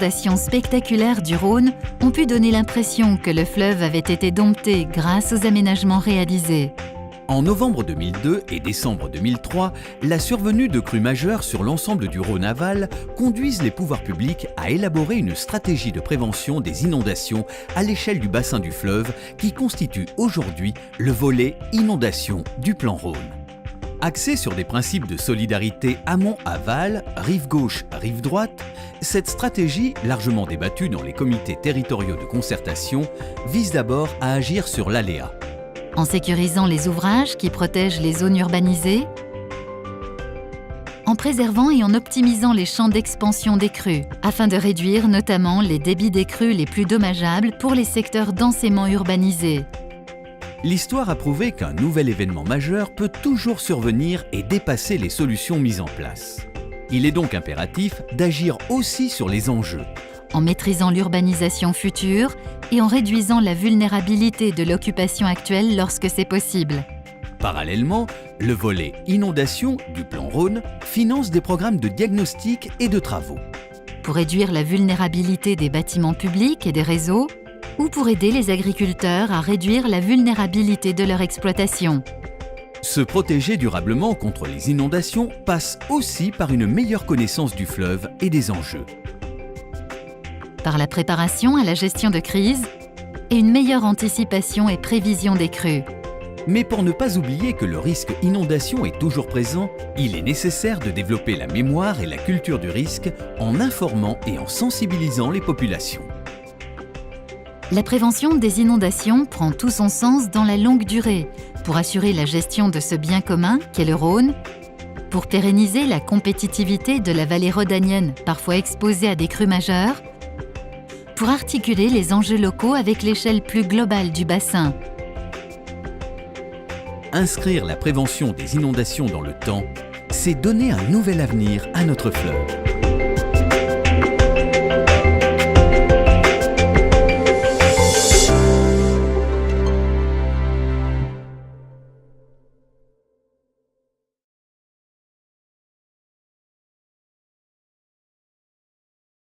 inondations spectaculaires du Rhône ont pu donner l'impression que le fleuve avait été dompté grâce aux aménagements réalisés. En novembre 2002 et décembre 2003, la survenue de crues majeures sur l'ensemble du Rhône aval conduisent les pouvoirs publics à élaborer une stratégie de prévention des inondations à l'échelle du bassin du fleuve qui constitue aujourd'hui le volet inondation du plan Rhône. Axée sur des principes de solidarité amont-aval, rive gauche, rive droite, cette stratégie, largement débattue dans les comités territoriaux de concertation, vise d'abord à agir sur l'aléa. En sécurisant les ouvrages qui protègent les zones urbanisées, en préservant et en optimisant les champs d'expansion des crues, afin de réduire notamment les débits des crues les plus dommageables pour les secteurs densément urbanisés. L'histoire a prouvé qu'un nouvel événement majeur peut toujours survenir et dépasser les solutions mises en place. Il est donc impératif d'agir aussi sur les enjeux, en maîtrisant l'urbanisation future et en réduisant la vulnérabilité de l'occupation actuelle lorsque c'est possible. Parallèlement, le volet inondation du plan Rhône finance des programmes de diagnostic et de travaux. Pour réduire la vulnérabilité des bâtiments publics et des réseaux, ou pour aider les agriculteurs à réduire la vulnérabilité de leur exploitation. Se protéger durablement contre les inondations passe aussi par une meilleure connaissance du fleuve et des enjeux. Par la préparation à la gestion de crise et une meilleure anticipation et prévision des crues. Mais pour ne pas oublier que le risque inondation est toujours présent, il est nécessaire de développer la mémoire et la culture du risque en informant et en sensibilisant les populations. La prévention des inondations prend tout son sens dans la longue durée pour assurer la gestion de ce bien commun qu'est le Rhône, pour pérenniser la compétitivité de la vallée rhodanienne parfois exposée à des crues majeures, pour articuler les enjeux locaux avec l'échelle plus globale du bassin. Inscrire la prévention des inondations dans le temps, c'est donner un nouvel avenir à notre fleuve.